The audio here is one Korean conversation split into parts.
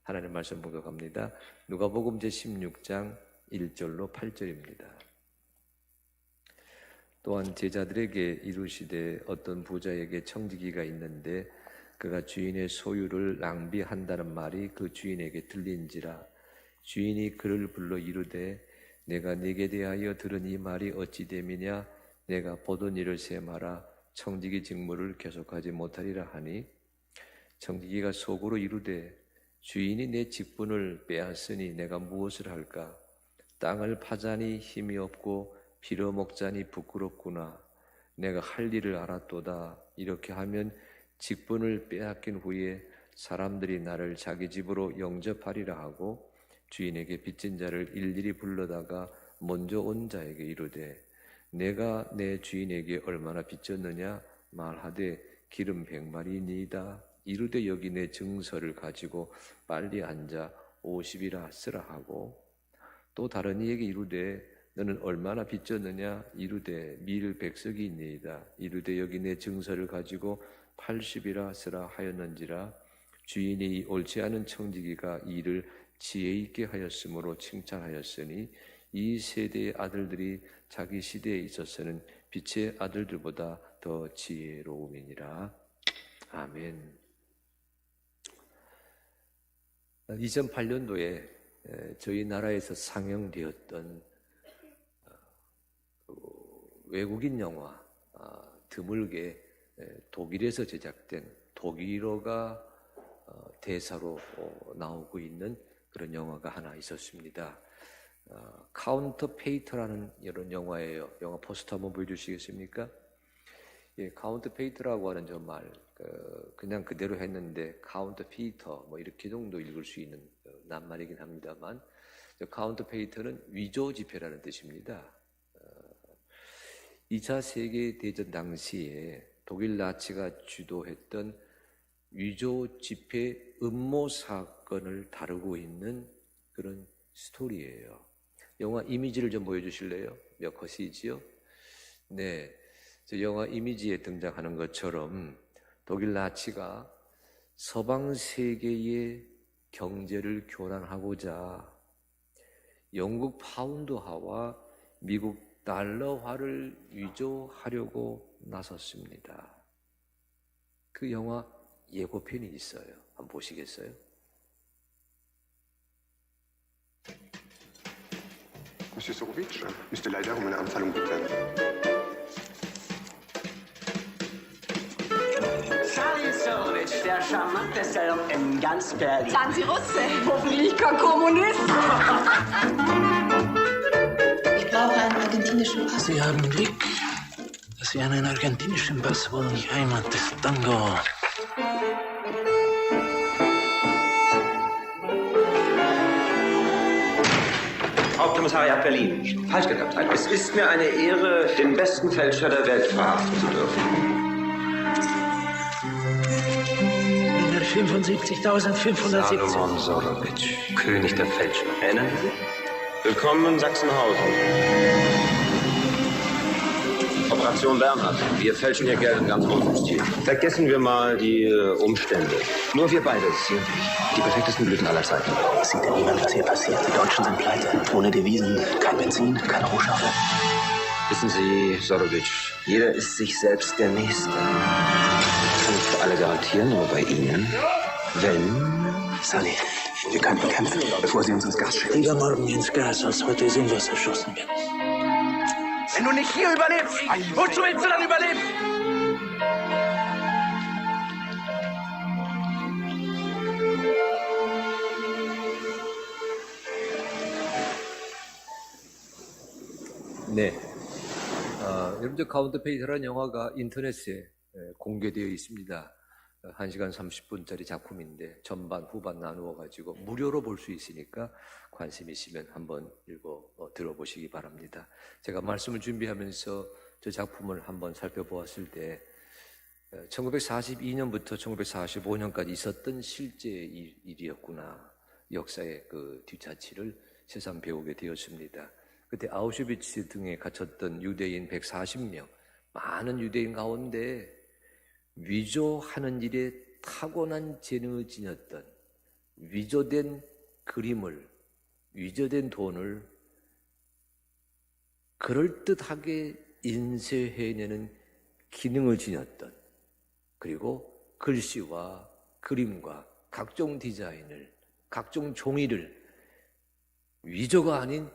하나님 말씀 봉독합니다. 누가복음 제16장 1절로 8절입니다. 또한 제자들에게 이르시되 어떤 부자에게 청지기가 있는데 그가 주인의 소유를 낭비한다는 말이 그 주인에게 들린지라. 주인이 그를 불러 이르되 내가 네게 대하여 들은 이 말이 어찌 됨이냐. 내가 보던 일을 세마라. 청지기 직무를 계속하지 못하리라 하니 청지기가 속으로 이르되 주인이 내 직분을 빼앗으니 내가 무엇을 할까. 땅을 파자니 힘이 없고 빌어먹자니 부끄럽구나. 내가 할 일을 알았도다. 이렇게 하면 직분을 빼앗긴 후에 사람들이 나를 자기 집으로 영접하리라 하고 주인에게 빚진 자를 일일이 불러다가 먼저 온 자에게 이르되 내가 내 주인에게 얼마나 빚졌느냐 말하되 기름 100마리니이다. 이르되 여기 내 증서를 가지고 빨리 앉아 50이라 쓰라 하고 또 다른 이에게 이르되 너는 얼마나 빚졌느냐 이르되 밀 100석이 있니이다. 이르되 여기 내 증서를 가지고 80이라 쓰라 하였는지라. 주인이 옳지 않은 청지기가 이를 지혜 있게 하였으므로 칭찬하였으니 이 세대의 아들들이 자기 시대에 있어서는 빛의 아들들보다 더 지혜로움이니라. 아멘. 2008년도에 저희 나라에서 상영되었던 외국인 영화, 드물게 독일에서 제작된 독일어가 대사로 나오고 있는 그런 영화가 하나 있었습니다. 카운터페이터라는 이런 영화예요. 영화 포스터 한번 보여주시겠습니까? 예, 카운터페이터라고 하는 저 말, 그냥 그대로 했는데 카운터페이터 뭐 이렇게 정도 읽을 수 있는 낱말이긴 합니다만, 카운터페이터는 위조 지폐라는 뜻입니다. 2차 세계대전 당시에 독일 나치가 주도했던 위조 지폐 음모 사건을 다루고 있는 그런 스토리예요. 영화 이미지를 좀 보여주실래요? 몇 컷이지요? 네, 저 영화 이미지에 등장하는 것처럼 독일 나치가 서방 세계의 경제를 교란하고자 영국 파운드화와 미국 달러화를 위조하려고 나섰습니다. 그 영화 예고편이 있어요. 한번 보시겠어요? Monsieur Sorowitsch, Mr. Leider um eine Anzahlung bitten. Charlie Sorowitsch, der charmanteste in ganz Berlin. Sagen Sie Russe? Hoffentlich kein Kommunist. Ich brauche einen argentinischen Pass. Sie haben Glück, dass Sie einen argentinischen Pass wollen. Heimat des Tango. Hauptkommissariat Berlin. Falsch gedacht. Es ist mir eine Ehre, den besten Fälscher der Welt verhaften zu dürfen. 175.570. Salomon Sorowitsch, König der Fälscher. Erinnern Sie sich? Willkommen in Sachsenhausen. Operation Bernhard. Wir fälschen hier Geld in ganz großem Stil. Vergessen wir mal die Umstände. Nur wir beide sind die perfektesten Blüten aller Zeiten. Es sieht ja niemand, was hier passiert. Die Deutschen sind pleite. Ohne Devisen, kein Benzin, keine Rohstoffe. Wissen Sie, Sorowitsch, jeder ist sich selbst der Nächste. Das kann ich für alle garantieren, aber bei Ihnen, wenn... Sally, wir könnten kämpfen, bevor Sie uns ins Gas schicken. Lieber morgen ins Gas, als heute sinnlos erschossen werden. Wenn du nicht hier überlebst, wozu willst du dann überleben? 네, 여러분 저 카운터페이터라는 영화가 인터넷에 공개되어 있습니다. 1시간 30분짜리 작품인데 전반 후반 나누어 가지고 무료로 볼 수 있으니까 관심 있으면 한번 들어보시기 바랍니다. 제가 말씀을 준비하면서 저 작품을 한번 살펴보았을 때 1942년부터 1945년까지 있었던 실제 일이었구나, 역사의 그 뒷자치를 새삼 배우게 되었습니다. 그때 아우슈비츠 등에 갇혔던 유대인 140명, 많은 유대인 가운데 위조하는 일에 타고난 재능을 지녔던 위조된 그림을, 위조된 돈을 그럴듯하게 인쇄해내는 기능을 지녔던, 그리고 글씨와 그림과 각종 디자인을, 각종 종이를 위조가 아닌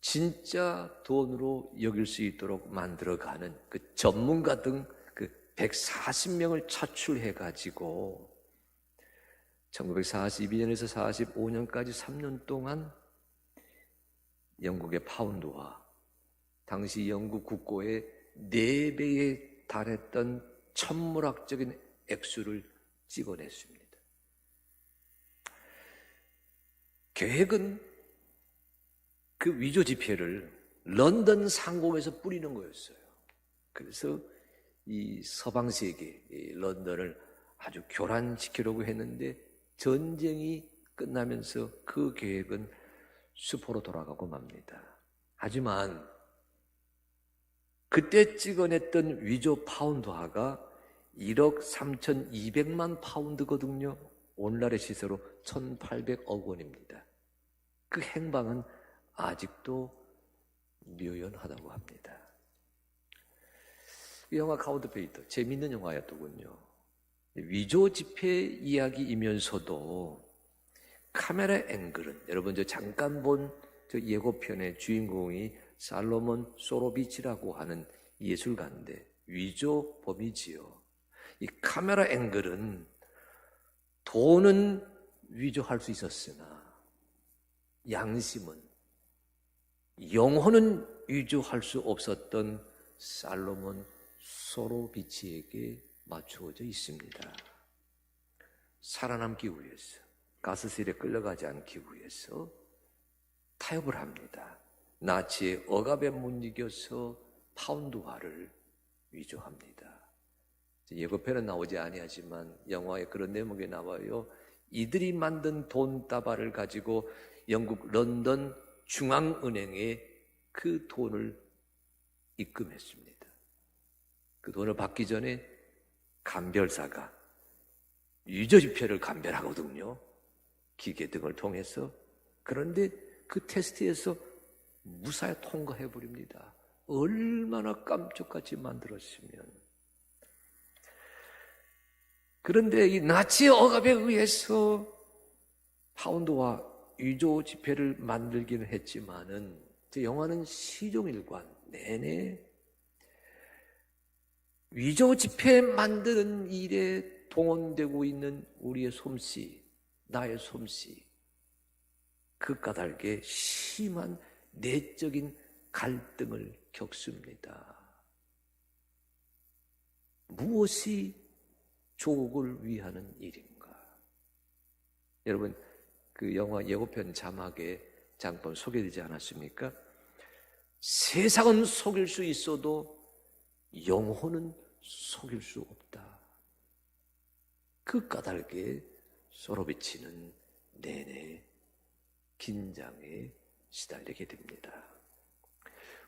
진짜 돈으로 여길 수 있도록 만들어가는 그 전문가 등 그 140명을 차출해가지고 1942년에서 45년까지 3년 동안 영국의 파운드와 당시 영국 국고의 4배에 달했던 천문학적인 액수를 찍어냈습니다. 계획은 그 위조 지폐를 런던 상공에서 뿌리는 거였어요. 그래서 이 서방 세계, 이 런던을 아주 교란시키려고 했는데 전쟁이 끝나면서 그 계획은 수포로 돌아가고 맙니다. 하지만 그때 찍어냈던 위조 파운드화가 1억 3,200만 파운드거든요. 오늘날의 시세로 1,800억 원입니다. 그 행방은 아직도 묘연하다고 합니다. 이 영화 카운터페이터 재미있는 영화였더군요. 위조 지폐 이야기이면서도 카메라 앵글은, 여러분 저 잠깐 본 저 예고편의 주인공이 살로몬 소로비치라고 하는 예술가인데 위조범이지요. 이 카메라 앵글은 돈은 위조할 수 있었으나 양심은, 영혼은 위조할 수 없었던 살로몬 소로비치에게 맞추어져 있습니다. 살아남기 위해서, 가스실에 끌려가지 않기 위해서 타협을 합니다. 나치의 억압에 못 이겨서 파운드화를 위조합니다. 예고편은 나오지 아니하지만 영화에 그런 내용이 나와요. 이들이 만든 돈다발을 가지고 영국 런던 중앙은행에 그 돈을 입금했습니다. 그 돈을 받기 전에 감별사가 위조지폐를 감별하거든요. 기계 등을 통해서. 그런데 그 테스트에서 무사히 통과해버립니다. 얼마나 깜짝같이 만들었으면. 그런데 이 나치의 억압에 의해서 파운드와 위조 지폐를 만들기는 했지만은 영화는 시종일관 내내 위조 지폐 만드는 일에 동원되고 있는 우리의 솜씨, 나의 솜씨, 그 까닭에 심한 내적인 갈등을 겪습니다. 무엇이 조국을 위하는 일인가? 여러분, 그 영화 예고편 자막에 잠깐 소개되지 않았습니까? 세상은 속일 수 있어도 영혼은 속일 수 없다. 그 까닭에 소로비치는 내내 긴장에 시달리게 됩니다.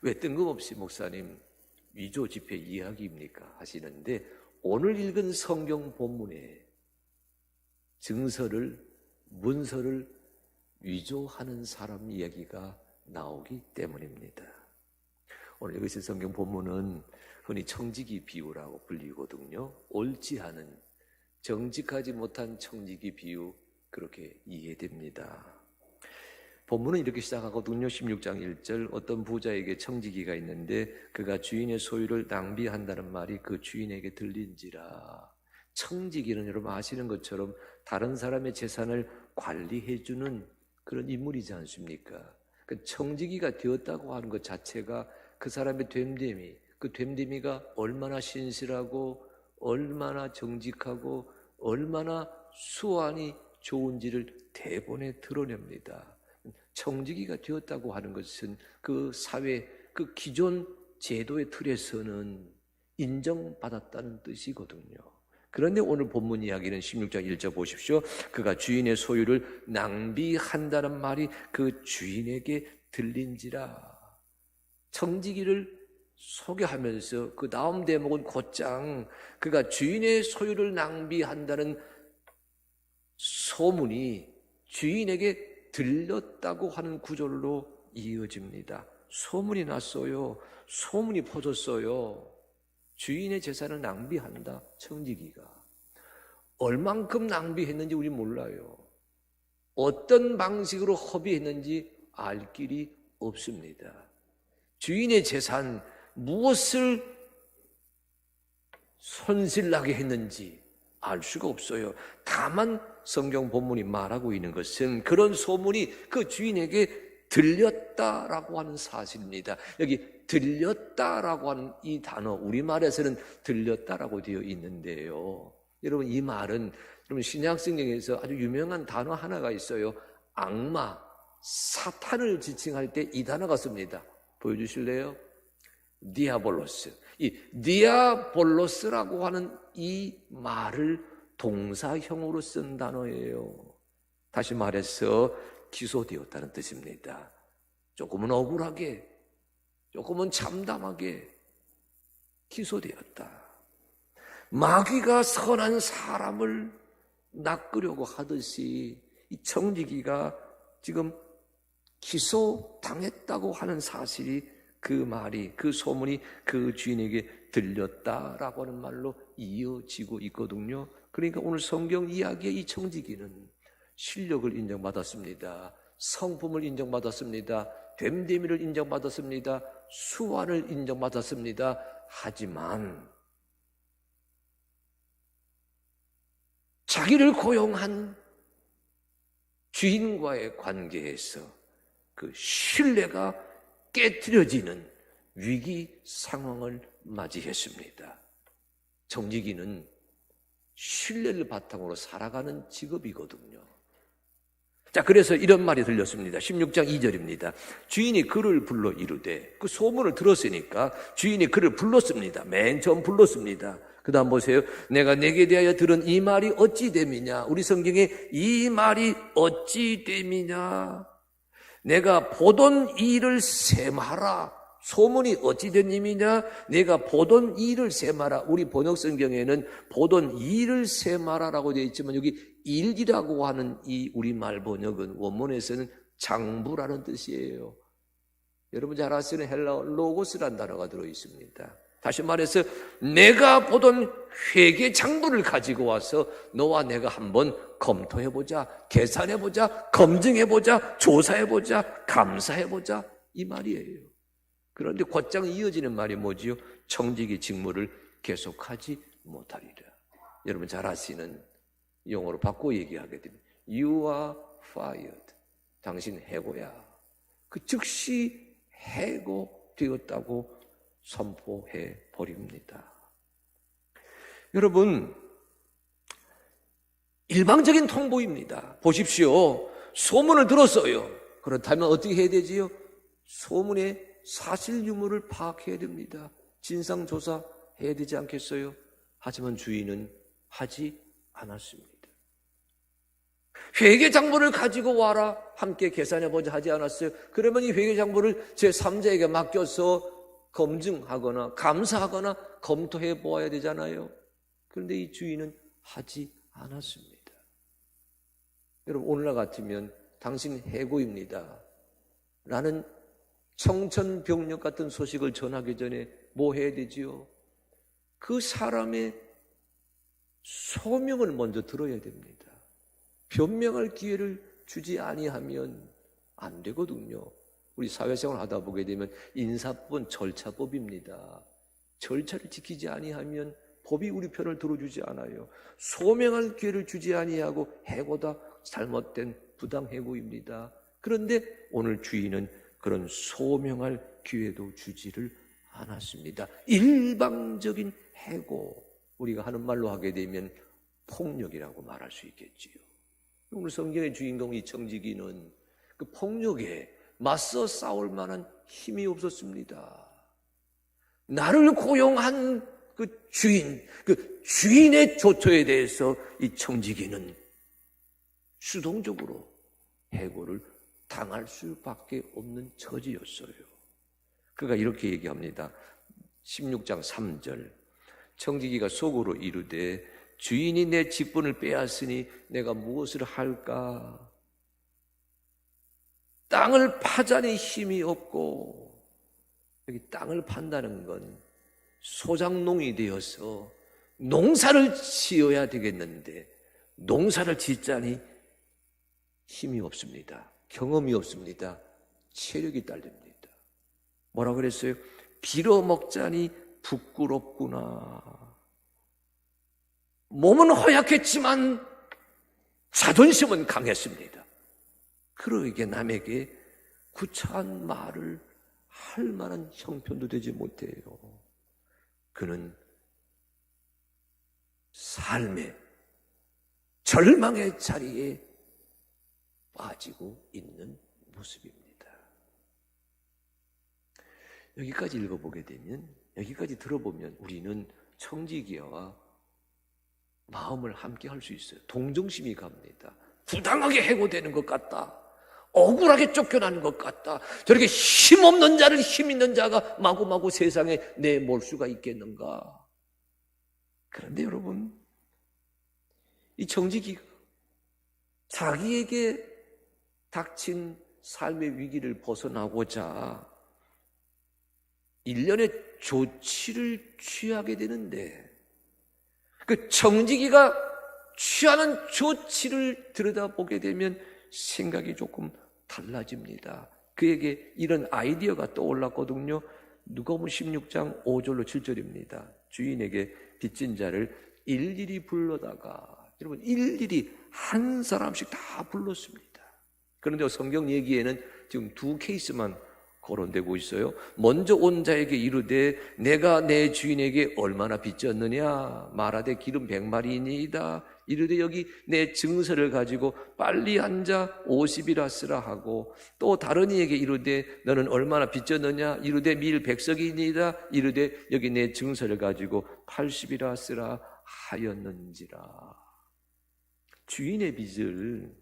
왜 뜬금없이 목사님 위조 지폐 이야기입니까? 하시는데 오늘 읽은 성경 본문에 증서를, 문서를 위조하는 사람 이야기가 나오기 때문입니다. 오늘 읽으신 성경 본문은 흔히 청지기 비유라고 불리거든요. 옳지 않은, 정직하지 못한 청지기 비유, 그렇게 이해됩니다. 본문은 이렇게 시작하거든요. 16장 1절, 어떤 부자에게 청지기가 있는데 그가 주인의 소유를 낭비한다는 말이 그 주인에게 들린지라. 청지기는 여러분 아시는 것처럼 다른 사람의 재산을 관리해주는 그런 인물이지 않습니까? 그 청지기가 되었다고 하는 것 자체가 그 사람의 됨됨이, 그 됨됨이가 얼마나 신실하고 얼마나 정직하고 얼마나 수완이 좋은지를 대본에 드러냅니다. 청지기가 되었다고 하는 것은 그 사회, 그 기존 제도의 틀에서는 인정받았다는 뜻이거든요. 그런데 오늘 본문 이야기는 16장 1절 보십시오. 그가 주인의 소유를 낭비한다는 말이 그 주인에게 들린지라. 청지기를 소개하면서 그 다음 대목은 곧장 그가 주인의 소유를 낭비한다는 소문이 주인에게 들렸다고 하는 구절로 이어집니다. 소문이 났어요. 소문이 퍼졌어요. 주인의 재산을 낭비한다, 청지기가. 얼만큼 낭비했는지 우리 몰라요. 어떤 방식으로 허비했는지 알 길이 없습니다. 주인의 재산, 무엇을 손실나게 했는지 알 수가 없어요. 다만 성경 본문이 말하고 있는 것은 그런 소문이 그 주인에게 들렸다라고 하는 사실입니다. 여기 들렸다라고 하는 이 단어, 우리말에서는 들렸다라고 되어 있는데요. 여러분, 이 말은 여러분 신약성경에서 아주 유명한 단어 하나가 있어요. 악마, 사탄을 지칭할 때 이 단어가 씁니다. 보여주실래요? 디아볼로스. 이 디아볼로스라고 하는 이 말을 동사형으로 쓴 단어예요. 다시 말해서 기소되었다는 뜻입니다. 조금은 억울하게, 조금은 참담하게 기소되었다. 마귀가 선한 사람을 낚으려고 하듯이 이 청지기가 지금 기소당했다고 하는 사실이, 그 말이, 그 소문이 그 주인에게 들렸다라고 하는 말로 이어지고 있거든요. 그러니까 오늘 성경 이야기의 이 청지기는 실력을 인정받았습니다. 성품을 인정받았습니다. 됨됨이를 인정받았습니다. 수완을 인정받았습니다. 하지만 자기를 고용한 주인과의 관계에서 그 신뢰가 깨트려지는 위기 상황을 맞이했습니다. 청지기는 신뢰를 바탕으로 살아가는 직업이거든요. 자, 그래서 이런 말이 들렸습니다. 16장 2절입니다. 주인이 그를 불러 이르되, 그 소문을 들었으니까 주인이 그를 불렀습니다. 맨 처음 불렀습니다. 그 다음 보세요. 내가 내게 대하여 들은 이 말이 어찌 됨이냐. 우리 성경에 이 말이 어찌 됨이냐. 내가 보던 일을 셈하라. 소문이 어찌 된 님이냐. 내가 보던 일을 셈하라. 우리 번역 성경에는 보던 일을 셈하라라고 되어 있지만 여기 일이라고 하는 이 우리말 번역은 원문에서는 장부라는 뜻이에요. 여러분 잘 아시는 헬라어 로고스라는 단어가 들어있습니다. 다시 말해서 내가 보던 회계 장부를 가지고 와서 너와 내가 한번 검토해보자, 계산해보자, 검증해보자, 조사해보자, 감사해보자, 이 말이에요. 그런데 곧장 이어지는 말이 뭐지요? 청지기 직무를 계속하지 못하리라. 여러분 잘 아시는 용어로 바꿔 얘기하게 되면 You are fired. 당신 해고야. 그 즉시 해고되었다고 선포해 버립니다. 여러분, 일방적인 통보입니다. 보십시오. 소문을 들었어요. 그렇다면 어떻게 해야 되지요? 소문의 사실 유무를 파악해야 됩니다. 진상조사해야 되지 않겠어요? 하지만 주인은 하지 않았습니다. 회계장부를 가지고 와라. 함께 계산해보자 하지 않았어요. 그러면 이 회계장부를 제3자에게 맡겨서 검증하거나 감사하거나 검토해 보아야 되잖아요. 그런데 이 주인은 하지 않았습니다. 여러분 오늘날 같으면 당신 해고입니다 라는 청천벽력 같은 소식을 전하기 전에 뭐 해야 되지요? 그 사람의 소명을 먼저 들어야 됩니다. 변명할 기회를 주지 아니하면 안 되거든요. 우리 사회생활 하다 보게 되면 인사법은 절차법입니다. 절차를 지키지 아니하면 법이 우리 편을 들어주지 않아요. 소명할 기회를 주지 아니하고 해고다 잘못된 부당해고입니다. 그런데 오늘 주인은 그런 소명할 기회도 주지를 않았습니다. 일방적인 해고, 우리가 하는 말로 하게 되면 폭력이라고 말할 수 있겠지요. 오늘 성경의 주인공 이 청지기는 그 폭력에 맞서 싸울 만한 힘이 없었습니다. 나를 고용한 그 주인의 조처에 대해서 이 청지기는 수동적으로 해고를 당할 수밖에 없는 처지였어요. 그가 이렇게 얘기합니다. 16장 3절. 청지기가 속으로 이르되 주인이 내 직분을 빼앗으니 내가 무엇을 할까? 땅을 파자니 힘이 없고, 여기 땅을 판다는 건 소작농이 되어서 농사를 지어야 되겠는데 농사를 짓자니 힘이 없습니다. 경험이 없습니다. 체력이 딸립니다. 뭐라 그랬어요? 빌어먹자니 부끄럽구나. 몸은 허약했지만 자존심은 강했습니다. 그러기에 남에게 구차한 말을 할 만한 형편도 되지 못해요. 그는 삶의 절망의 자리에 빠지고 있는 모습입니다. 여기까지 읽어보게 되면, 여기까지 들어보면 우리는 청지기와 마음을 함께 할 수 있어요. 동정심이 갑니다. 부당하게 해고되는 것 같다. 억울하게 쫓겨나는 것 같다. 저렇게 힘없는 자를 힘 있는 자가 마구마구 세상에 내몰 수가 있겠는가. 그런데 여러분, 이 청지기가 자기에게 닥친 삶의 위기를 벗어나고자 일련의 조치를 취하게 되는데, 그 청지기가 취하는 조치를 들여다보게 되면 생각이 조금 달라집니다. 그에게 이런 아이디어가 떠올랐거든요. 누가복음 16장 5절로 7절입니다. 주인에게 빚진 자를 일일이 불러다가, 여러분 일일이 한 사람씩 다 불렀습니다. 그런데 성경 얘기에는 지금 두 케이스만 거론되고 있어요. 먼저 온 자에게 이르되 내가 내 주인에게 얼마나 빚졌느냐 말하되 기름 100마리이니이다. 이르되 여기 내 증서를 가지고 빨리 앉아 50이라 쓰라 하고, 또 다른 이에게 이르되 너는 얼마나 빚졌느냐 이르되 밀 100석이니이다. 이르되 여기 내 증서를 가지고 80이라 쓰라 하였는지라. 주인의 빚을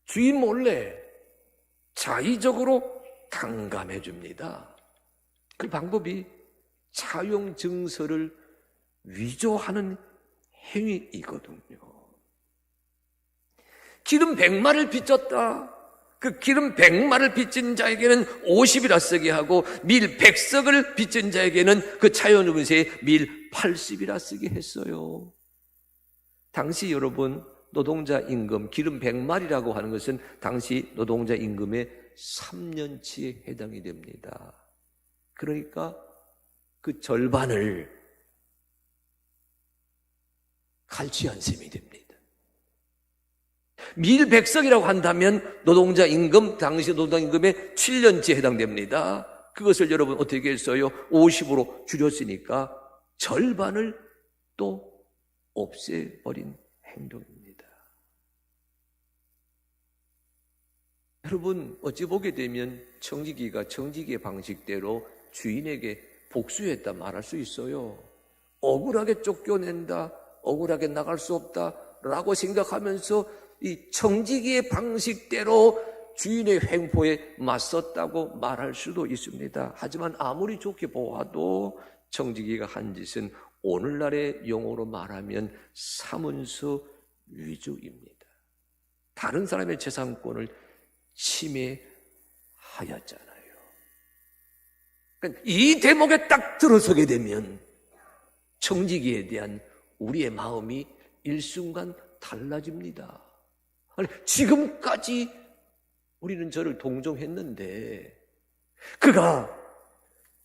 주인 몰래 자의적으로 탕감해 줍니다. 그 방법이 차용 증서를 위조하는 행위이거든요. 기름 100마를 빚졌다. 그 기름 100마를 빚진 자에게는 50이라 쓰게 하고, 밀 100석을 빚진 자에게는 그 차용 증서에 밀 80이라 쓰게 했어요. 당시 여러분 노동자 임금 기름 100마리라고 하는 것은 당시 노동자 임금의 3년치에 해당이 됩니다. 그러니까 그 절반을 갈취한 셈이 됩니다. 밀 100석이라고 한다면 노동자 임금, 당시 노동자 임금의 7년치에 해당됩니다. 그것을 여러분 어떻게 했어요? 50으로 줄였으니까 절반을 또 없애버린 행동입니다. 여러분 어찌 보게 되면 청지기가 청지기의 방식대로 주인에게 복수했다 말할 수 있어요. 억울하게 쫓겨낸다, 억울하게 나갈 수 없다 라고 생각하면서 이 청지기의 방식대로 주인의 횡포에 맞섰다고 말할 수도 있습니다. 하지만 아무리 좋게 보아도 청지기가 한 짓은 오늘날의 용어로 말하면 사문서 위조입니다. 다른 사람의 재산권을 침해하였잖아요. 그러니까 이 대목에 딱 들어서게 되면 청지기에 대한 우리의 마음이 일순간 달라집니다. 아니, 지금까지 우리는 저를 동정했는데 그가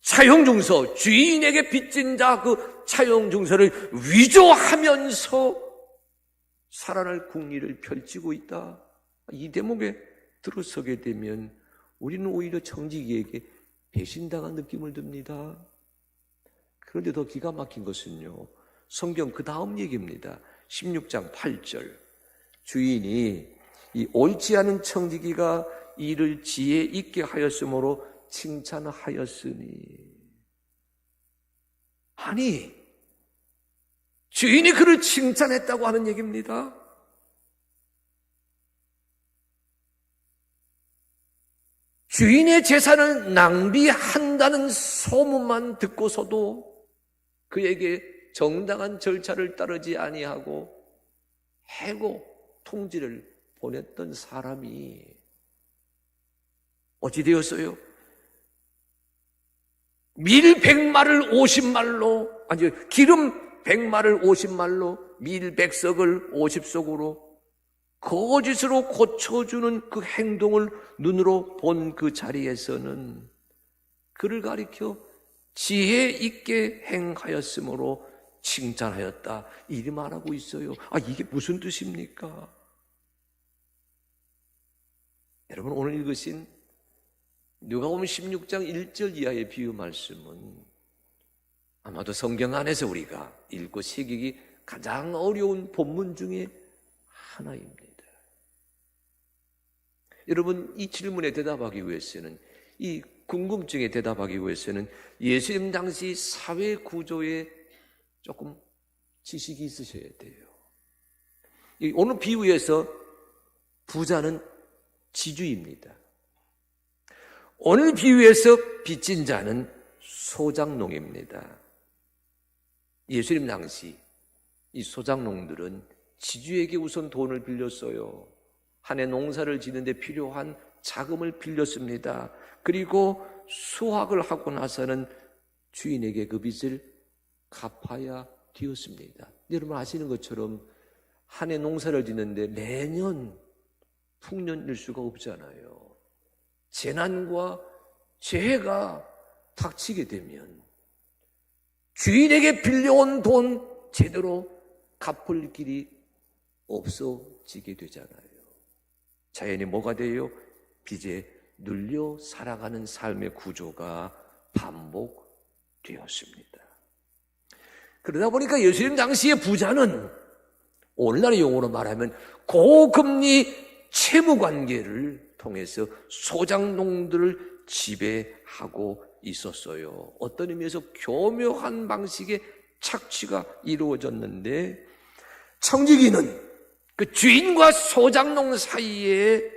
차용증서, 주인에게 빚진 자 그 차용증서를 위조하면서 살아날 궁리를 펼치고 있다. 이 대목에 들어서게 되면 우리는 오히려 청지기에게 배신당한 느낌을 듭니다. 그런데 더 기가 막힌 것은요, 성경 그 다음 얘기입니다. 16장 8절. 주인이 이 옳지 않은 청지기가 이를 지혜 있게 하였으므로 칭찬하였으니. 아니, 주인이 그를 칭찬했다고 하는 얘기입니다. 주인의 재산을 낭비한다는 소문만 듣고서도 그에게 정당한 절차를 따르지 아니하고 해고 통지를 보냈던 사람이 어찌 되었어요? 밀 100마를 50말로, 아니 기름 100마를 50말로, 밀 100석을 50석으로 거짓으로 고쳐주는 그 행동을 눈으로 본 그 자리에서는 그를 가리켜 지혜 있게 행하였으므로 칭찬하였다. 이리 말하고 있어요. 이게 무슨 뜻입니까? 여러분, 오늘 읽으신 누가복음 16장 1절 이하의 비유 말씀은 아마도 성경 안에서 우리가 읽고 새기기 가장 어려운 본문 중에 하나입니다. 여러분, 이 질문에 대답하기 위해서는, 이 궁금증에 대답하기 위해서는 예수님 당시 사회 구조에 조금 지식이 있으셔야 돼요. 오늘 비유에서 부자는 지주입니다. 오늘 비유에서 빚진 자는 소작농입니다. 예수님 당시 이 소작농들은 지주에게 우선 돈을 빌렸어요. 한 해 농사를 지는데 필요한 자금을 빌렸습니다. 그리고 수확을 하고 나서는 주인에게 그 빚을 갚아야 되었습니다. 여러분 아시는 것처럼 한 해 농사를 짓는데 매년 풍년일 수가 없잖아요. 재난과 재해가 닥치게 되면 주인에게 빌려온 돈 제대로 갚을 길이 없어지게 되잖아요. 자연이 뭐가 돼요? 빚에 눌려 살아가는 삶의 구조가 반복되었습니다. 그러다 보니까 예수님 당시의 부자는 오늘날의 용어로 말하면 고금리 채무관계를 통해서 소작농들을 지배하고 있었어요. 어떤 의미에서 교묘한 방식의 착취가 이루어졌는데, 청지기는 그 주인과 소작농 사이에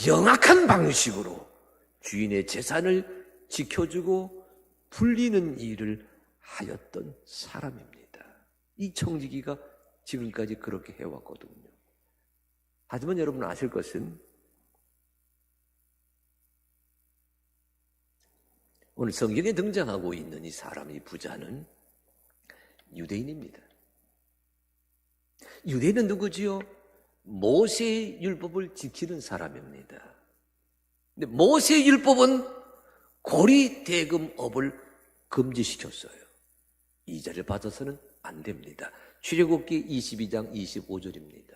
영악한 방식으로 주인의 재산을 지켜주고 불리는 일을 하였던 사람입니다. 이 청지기가 지금까지 그렇게 해왔거든요. 하지만 여러분 아실 것은 오늘 성경에 등장하고 있는 이 사람의 부자는 유대인입니다. 유대인은 누구지요? 모세의 율법을 지키는 사람입니다. 근데 모세의 율법은 고리 대금업을 금지시켰어요. 이자를 받아서는 안 됩니다. 출애굽기 22장 25절입니다.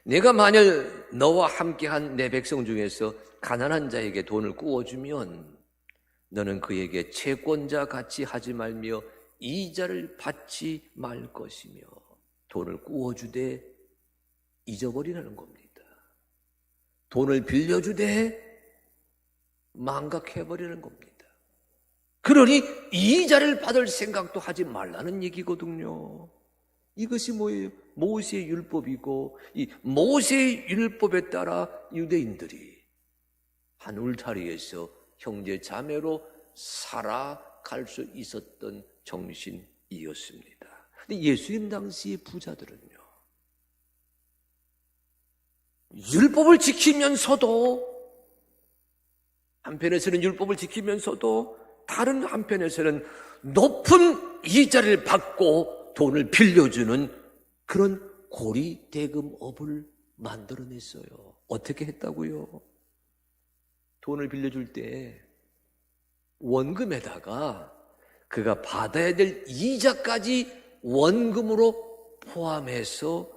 내가 만일 너와 함께한 내 백성 중에서 가난한 자에게 돈을 구워주면 너는 그에게 채권자 같이 하지 말며 이자를 받지 말 것이며, 돈을 구워주되 잊어버리라는 겁니다. 돈을 빌려주되 망각해버리는 겁니다. 그러니 이자를 받을 생각도 하지 말라는 얘기거든요. 이것이 뭐예요? 모세의 율법이고, 이 모세의 율법에 따라 유대인들이 한 울타리에서 형제 자매로 살아갈 수 있었던 정신이었습니다. 근데 예수님 당시의 부자들은요, 율법을 지키면서도, 한편에서는 율법을 지키면서도 다른 한편에서는 높은 이자를 받고 돈을 빌려주는 그런 고리대금업을 만들어냈어요. 어떻게 했다고요? 돈을 빌려줄 때 원금에다가 그가 받아야 될 이자까지 원금으로 포함해서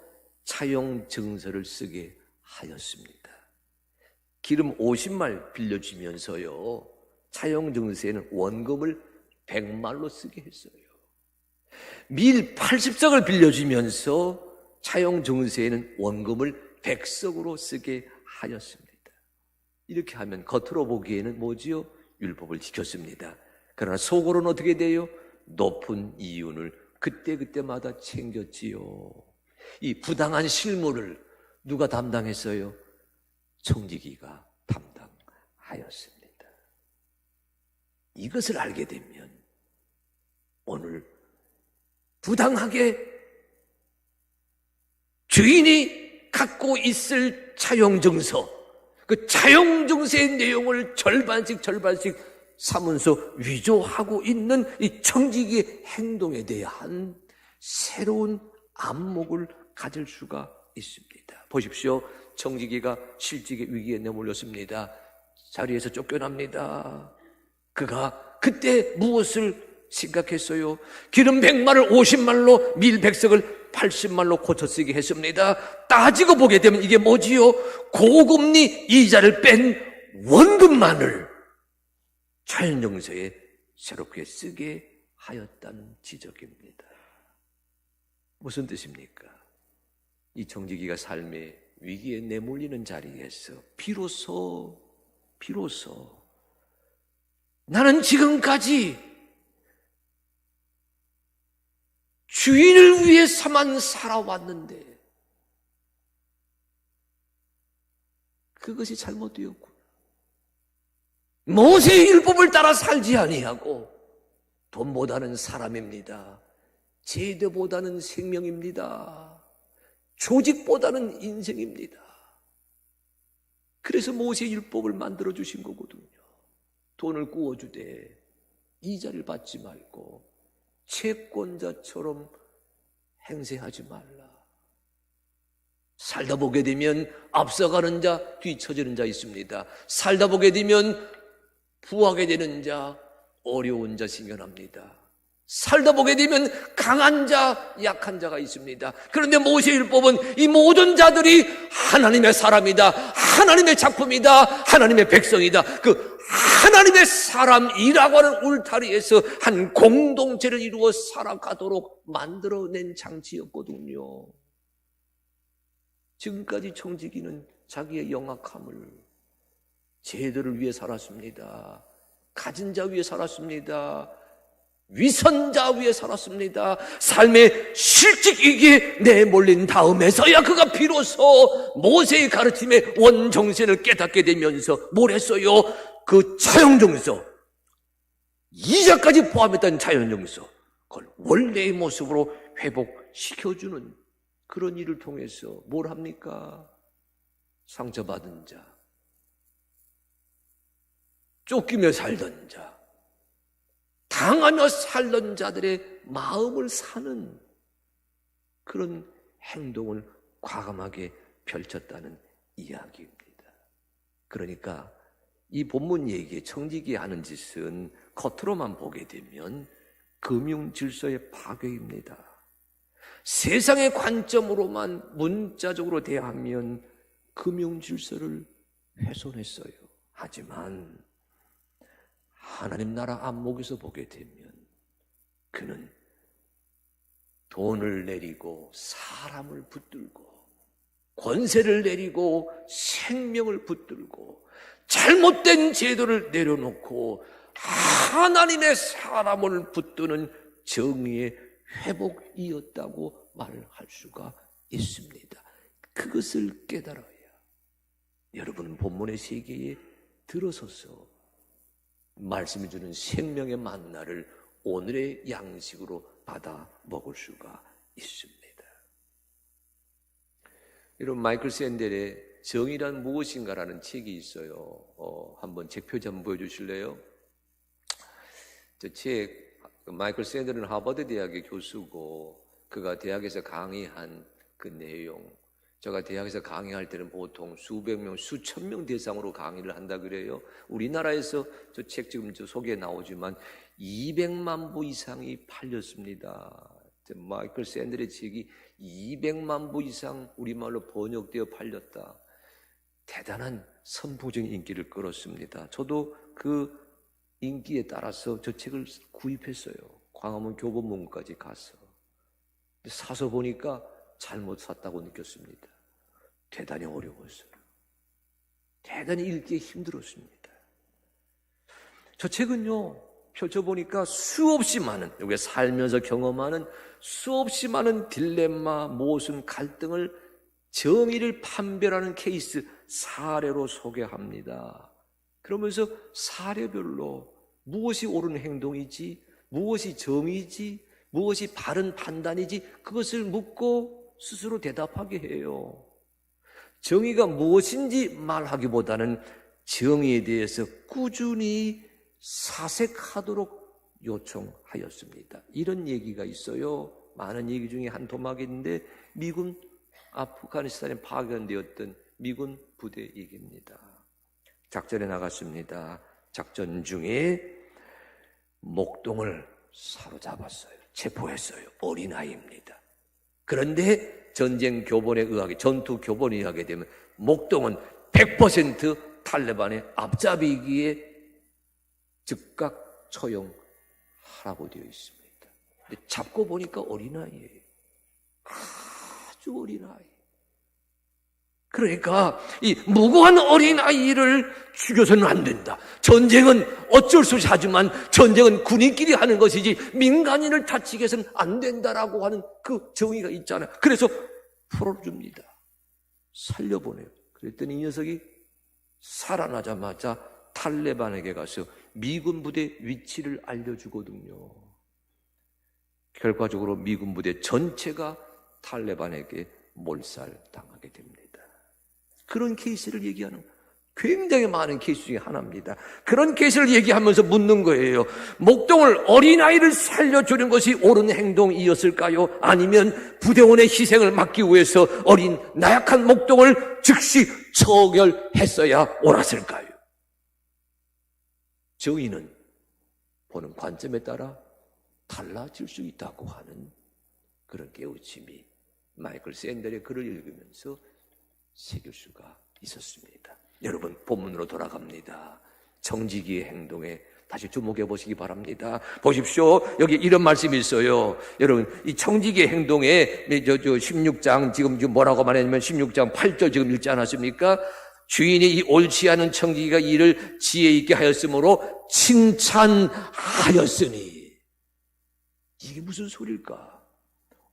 차용 증서를 쓰게 하였습니다. 기름 50말 빌려주면서요, 차용 증서에는 원금을 100말로 쓰게 했어요. 밀 80석을 빌려주면서 차용 증서에는 원금을 100석으로 쓰게 하였습니다. 이렇게 하면 겉으로 보기에는 뭐지요? 율법을 지켰습니다. 그러나 속으로는 어떻게 돼요? 높은 이윤을 그때그때마다 챙겼지요. 이 부당한 실무를 누가 담당했어요? 청지기가 담당하였습니다. 이것을 알게 되면 오늘 부당하게 주인이 갖고 있을 차용증서, 그 차용증서의 내용을 절반씩 사면서 위조하고 있는 이 청지기의 행동에 대한 새로운 안목을 가질 수가 있습니다. 보십시오. 청지기가 실직의 위기에 내몰렸습니다. 자리에서 쫓겨납니다. 그가 그때 무엇을 생각했어요? 기름 100마를 50말로 밀 100석을 80말로 고쳐 쓰게 했습니다. 따지고 보게 되면 이게 뭐지요? 고금리 이자를 뺀 원금만을 차용증서에 새롭게 쓰게 하였다는 지적입니다. 무슨 뜻입니까? 이 청지기가 삶의 위기에 내몰리는 자리에서 비로소 나는 지금까지 주인을 위해서만 살아왔는데 그것이 잘못되었고 모세의 율법을 따라 살지 아니하고 돈보다는 사람입니다. 제도보다는 생명입니다. 조직보다는 인생입니다. 그래서 모세의 율법을 만들어 주신 거거든요. 돈을 구워주되 이자를 받지 말고 채권자처럼 행세하지 말라. 살다 보게 되면 앞서가는 자, 뒤처지는 자 있습니다. 살다 보게 되면 부하게 되는 자, 어려운 자 생겨납니다. 살다 보게 되면 강한 자, 약한 자가 있습니다. 그런데 모세율법은 이 모든 자들이 하나님의 사람이다, 하나님의 작품이다, 하나님의 백성이다. 그 하나님의 사람이라고 하는 울타리에서 한 공동체를 이루어 살아가도록 만들어낸 장치였거든요. 지금까지 청지기는 자기의 영악함을 제도를 위해 살았습니다. 가진 자 위해 살았습니다. 위선자 위해 살았습니다. 삶의 실직위기에 내몰린 다음에서야 그가 비로소 모세의 가르침의 원정신을 깨닫게 되면서 뭘 했어요? 그 차용증서, 이자까지 포함했던 차용증서, 그걸 원래의 모습으로 회복시켜주는 그런 일을 통해서 뭘 합니까? 상처받은 자, 쫓기며 살던 자, 당하며 살던 자들의 마음을 사는 그런 행동을 과감하게 펼쳤다는 이야기입니다. 그러니까 이 본문 얘기에 청지기 하는 짓은 겉으로만 보게 되면 금융 질서의 파괴입니다. 세상의 관점으로만 문자적으로 대하면 금융 질서를 훼손했어요. 하지만 하나님 나라 안목에서 보게 되면 그는 돈을 내리고 사람을 붙들고 권세를 내리고 생명을 붙들고 잘못된 제도를 내려놓고 하나님의 사람을 붙드는 정의의 회복이었다고 말을 할 수가 있습니다. 그것을 깨달아야 여러분은 본문의 세계에 들어서서 말씀해 주는 생명의 만나를 오늘의 양식으로 받아 먹을 수가 있습니다. 여러분, 마이클 샌델의 정의란 무엇인가라는 책이 있어요. 한번 책 표지 한번 보여주실래요? 저 책, 마이클 샌델은 하버드 대학의 교수고 그가 대학에서 강의한 그 내용, 제가 대학에서 강의할 때는 보통 수백 명, 수천 명 대상으로 강의를 한다 그래요. 우리나라에서 저 책 지금 저 소개에 나오지만 200만 부 이상이 팔렸습니다. 마이클 샌델의 책이 200만 부 이상 우리말로 번역되어 팔렸다. 대단한 선풍적인 인기를 끌었습니다. 저도 그 인기에 따라서 저 책을 구입했어요. 광화문 교보문고까지 가서. 사서 보니까 잘못 샀다고 느꼈습니다. 대단히 어려웠어요. 대단히 읽기에 힘들었습니다. 저 책은요, 펼쳐보니까 수없이 많은, 우리가 살면서 경험하는 수없이 많은 딜레마, 모순, 갈등을 정의를 판별하는 케이스, 사례로 소개합니다. 그러면서 사례별로 무엇이 옳은 행동이지, 무엇이 정의지, 무엇이 바른 판단이지, 그것을 묻고 스스로 대답하게 해요. 정의가 무엇인지 말하기보다는 정의에 대해서 꾸준히 사색하도록 요청하였습니다. 이런 얘기가 있어요. 많은 얘기 중에 한 토막인데 미군 아프가니스탄에 파견되었던 미군 부대 얘기입니다. 작전에 나갔습니다. 작전 중에 목동을 사로잡았어요. 체포했어요. 어린아이입니다. 그런데 전쟁 교본에 의하게, 전투 교본에 의하게 되면 목동은 100% 탈레반의 앞잡이기에 즉각 처형하라고 되어 있습니다. 근데 잡고 보니까 어린아이예요. 아주 어린아이. 그러니까 이 무고한 어린아이를 죽여서는 안 된다. 전쟁은 어쩔 수 없이 하지만 전쟁은 군인끼리 하는 것이지 민간인을 다치게 해서는 안 된다라고 하는 그 정의가 있잖아요. 그래서 풀어줍니다. 살려보내요. 그랬더니 이 녀석이 살아나자마자 탈레반에게 가서 미군 부대 위치를 알려주거든요. 결과적으로 미군 부대 전체가 탈레반에게 몰살당하게 됩니다. 그런 케이스를 얘기하는 거예요. 굉장히 많은 케이스 중에 하나입니다. 그런 케이스를 얘기하면서 묻는 거예요. 목동을 어린아이를 살려주는 것이 옳은 행동이었을까요? 아니면 부대원의 희생을 막기 위해서 어린 나약한 목동을 즉시 처결했어야 옳았을까요? 정의는 보는 관점에 따라 달라질 수 있다고 하는 그런 깨우침이 마이클 샌델의 글을 읽으면서 새길 수가 있었습니다. 여러분, 본문으로 돌아갑니다. 정직이의 행동에 다시 주목해 보시기 바랍니다. 보십시오. 여기 이런 말씀이 있어요. 여러분, 이 정직이의 행동에 16장 지금 뭐라고 말했냐면 16장 8절 지금 읽지 않았습니까? 주인이 이 옳지 않은 청지기가 이를 지혜 있게 하였으므로 칭찬하였으니. 이게 무슨 소리일까?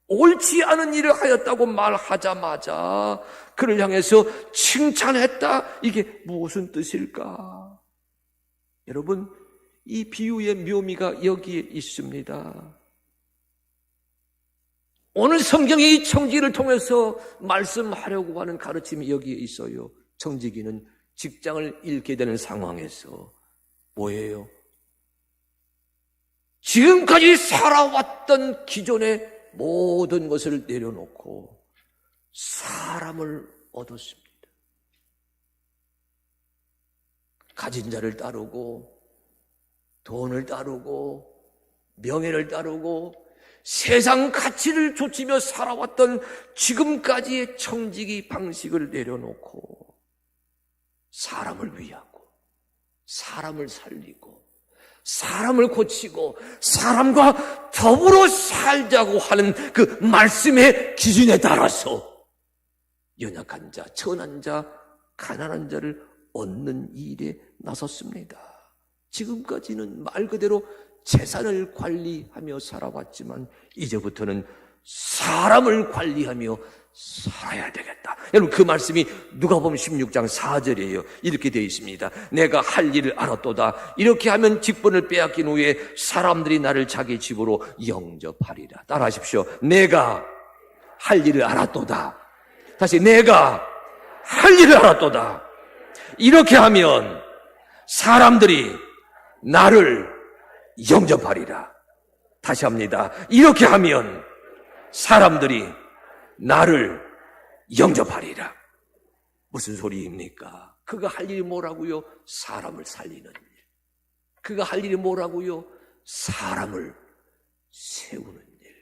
옳지 않은 일을 하였다고 말하자마자 그를 향해서 칭찬했다. 이게 무슨 뜻일까? 여러분, 이 비유의 묘미가 여기에 있습니다. 오늘 성경이 이 청지기를 통해서 말씀하려고 하는 가르침이 여기에 있어요. 청지기는 직장을 잃게 되는 상황에서 뭐예요? 지금까지 살아왔던 기존의 모든 것을 내려놓고 사람을 얻었습니다. 가진 자를 따르고 돈을 따르고 명예를 따르고 세상 가치를 좇으며 살아왔던 지금까지의 청지기 방식을 내려놓고 사람을 위하고 사람을 살리고 사람을 고치고 사람과 더불어 살자고 하는 그 말씀의 기준에 따라서 연약한 자, 천한 자, 가난한 자를 얻는 일에 나섰습니다. 지금까지는 말 그대로 재산을 관리하며 살아왔지만 이제부터는 사람을 관리하며 살아야 되겠다. 여러분, 그 말씀이 누가복음 16장 4절이에요. 이렇게 되어 있습니다. 내가 할 일을 알았도다. 이렇게 하면 직분을 빼앗긴 후에 사람들이 나를 자기 집으로 영접하리라. 따라하십시오. 내가 할 일을 알았도다. 다시, 내가 할 일을 알았도다. 이렇게 하면 사람들이 나를 영접하리라. 다시 합니다. 이렇게 하면 사람들이 나를 영접하리라. 무슨 소리입니까? 그가 할 일이 뭐라고요? 사람을 살리는 일. 그가 할 일이 뭐라고요? 사람을 세우는 일.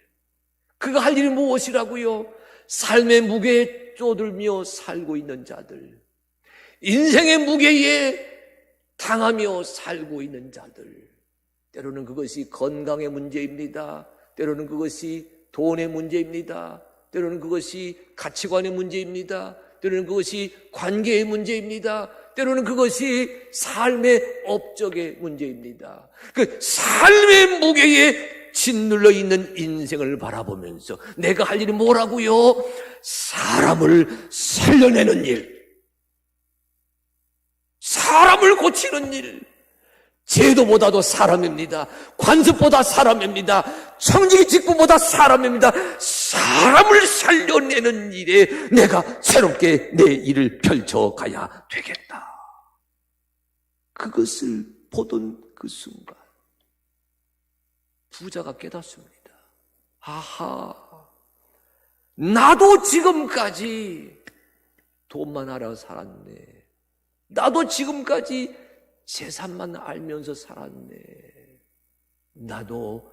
그가 할 일이 무엇이라고요? 삶의 무게에 쪼들며 살고 있는 자들, 인생의 무게에 당하며 살고 있는 자들. 때로는 그것이 건강의 문제입니다. 때로는 그것이 돈의 문제입니다. 때로는 그것이 가치관의 문제입니다. 때로는 그것이 관계의 문제입니다. 때로는 그것이 삶의 업적의 문제입니다. 그 삶의 무게에 짓눌러 있는 인생을 바라보면서 내가 할 일이 뭐라고요? 사람을 살려내는 일, 사람을 고치는 일. 제도보다도 사람입니다. 관습보다 사람입니다. 청지기 직분보다 사람입니다. 사람을 살려내는 일에 내가 새롭게 내 일을 펼쳐가야 되겠다. 그것을 보던 그 순간 부자가 깨닫습니다. 아하, 나도 지금까지 돈만 알아 살았네. 나도 지금까지 재산만 알면서 살았네. 나도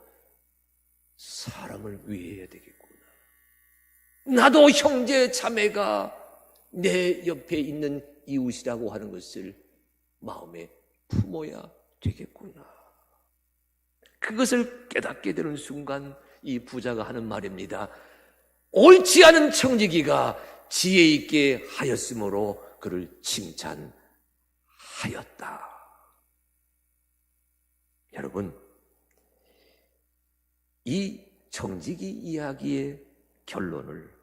사람을 위해야 되겠구나. 나도 형제 자매가 내 옆에 있는 이웃이라고 하는 것을 마음에 품어야 되겠구나. 그것을 깨닫게 되는 순간 이 부자가 하는 말입니다. 옳지 않은 청지기가 지혜 있게 하였으므로 그를 칭찬하였다. 여러분, 이 청지기 이야기의 결론을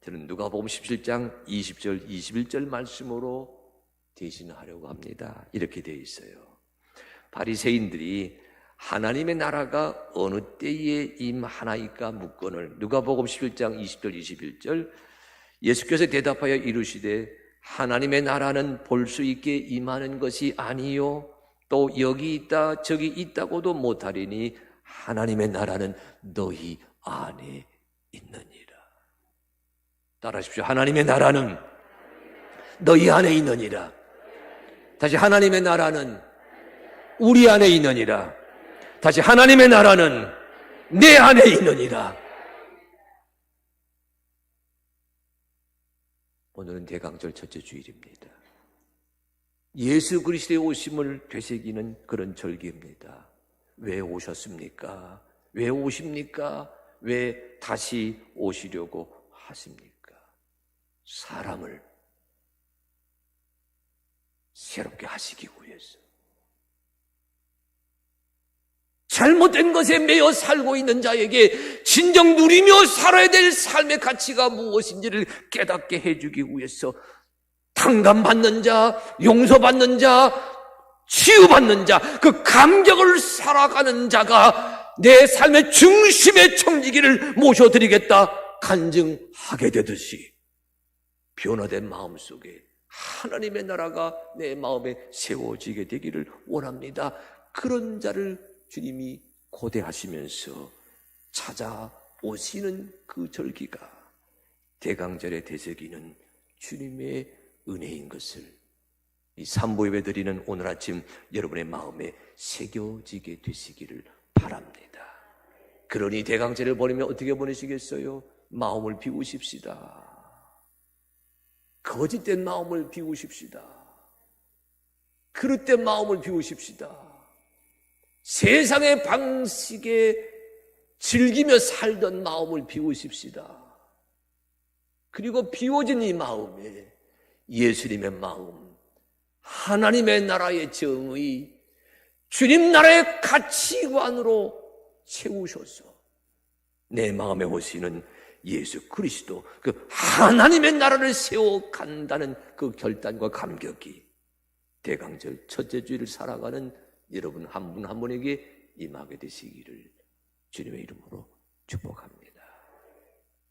저는 누가복음 17장 20절 21절 말씀으로 대신하려고 합니다. 이렇게 되어 있어요. 바리새인들이 하나님의 나라가 어느 때에 임하나이까 묻거늘, 누가복음 11장 20절 21절, 예수께서 대답하여 이르시되 하나님의 나라는 볼 수 있게 임하는 것이 아니요 또 여기 있다 저기 있다고도 못하리니 하나님의 나라는 너희 안에 있느니라. 따라하십시오. 하나님의 나라는 너희 안에 있느니라. 다시, 하나님의 나라는 우리 안에 있느니라. 다시, 하나님의 나라는 내 안에 있느니라. 오늘은 대강절 첫째 주일입니다. 예수 그리스도의 오심을 되새기는 그런 절기입니다. 왜 오셨습니까? 왜 오십니까? 왜 다시 오시려고 하십니까? 사람을 새롭게 하시기 위해서. 잘못된 것에 매여 살고 있는 자에게 진정 누리며 살아야 될 삶의 가치가 무엇인지를 깨닫게 해주기 위해서 탕감받는 자, 용서받는 자, 치유받는 자, 그 감격을 살아가는 자가 내 삶의 중심의 청지기를 모셔드리겠다 간증하게 되듯이 변화된 마음 속에 하나님의 나라가 내 마음에 세워지게 되기를 원합니다. 그런 자를 주님이 고대하시면서 찾아오시는 그 절기가 대강절에 되새기는 주님의 은혜인 것을 이 삼보예배 드리는 오늘 아침 여러분의 마음에 새겨지게 되시기를 바랍니다. 그러니 대강절을 보내면 어떻게 보내시겠어요? 마음을 비우십시다. 거짓된 마음을 비우십시다. 그릇된 마음을 비우십시다. 세상의 방식에 즐기며 살던 마음을 비우십시다. 그리고 비워진 이 마음에 예수님의 마음, 하나님의 나라의 정의, 주님 나라의 가치관으로 채우셔서 내 마음에 오시는 예수 그리스도, 그 하나님의 나라를 세워간다는 그 결단과 감격이 대강절 첫째 주일을 살아가는 여러분 한 분 한 분에게 임하게 되시기를 주님의 이름으로 축복합니다.